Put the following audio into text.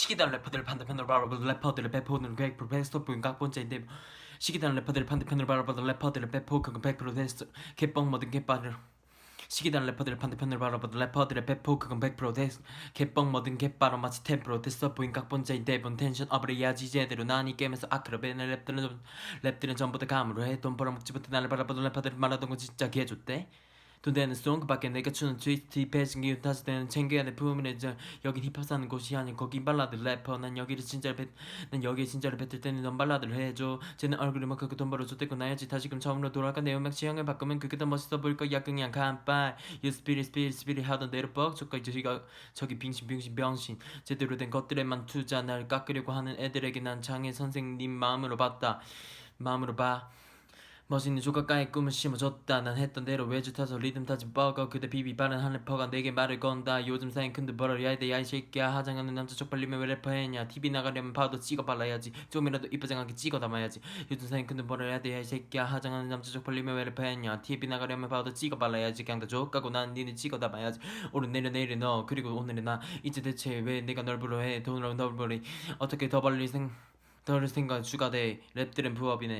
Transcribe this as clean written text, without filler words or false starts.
시기다는 래퍼들 반대편으로 바라보는 래퍼들의 배포는 100% 베스트 각본자인데 시기다는 래퍼들 반대편으로 바라보는 래퍼들의 배포 그건 100% 베스트 개뻥 뭐든 개빠르 시기다는 래퍼들 반대편으로 바라보는 래퍼들의 배포 그건 100% 베스트 개뻥 뭐든 개빠르 마치 템프로 됐어 보인 각본자인 대본 텐션 업을 해야지 제대로 난 이 게임에서 아크로베는 랩들은 전부 다 감으로 해 돈 벌어먹지 못해 나를 바라보는 래퍼들이 말하던 건 진짜 개줬대 돈 되는 송 그밖에 내가 추는 트위스트 힙해진 기운 다시 되는 챙겨야 돼 품이네 여긴 힙합 사는 곳이 아닌 거긴 발라드 래퍼 난 여기에 진짜를 뱉을 때는 넌 발라드를 해줘 쟤는 얼굴이 뭐 크고 돈 벌어줘 떼고 나야지 다시금 처음으로 돌아가 내 음악 취향을 바꾸면 그게 더 멋있어 보일 거야 그냥 간빠이 You spirit 하던 대로 뻑쳐까 저기 빙신 병신 제대로 된 것들에만 투자 날 깎으려고 하는 애들에게 난 장애 선생님 마음으로 봐 멋있는 조각가의 꿈을 심어줬다 난 했던 대로 외주 타서 리듬 타진 뻐거 그대 비비 바른 한 래퍼가 내게 말을 건다 요즘 사인 큰데 벌어야 돼 야이 새끼야 하장하는 남자 쪽팔리면 왜 래퍼 했냐 TV 나가려면 봐도 찍어 발라야지 좀이라도 이쁘장하게 찍어 담아야지 요즘 사인 큰데 벌어야 돼 야이 새끼야 하장하는 남자 쪽팔리면 왜 래퍼 했냐 TV 나가려면 봐도 찍어 발라야지 그냥 다 족가고 난 니네 찍어 담아야지 오른 내일은 너 그리고 오늘은 나 이제 대체 왜 내가 널 불러해 돈으로 널 벌이 어떻게 더 벌릴 생각 주가 돼 랩들은 부업이네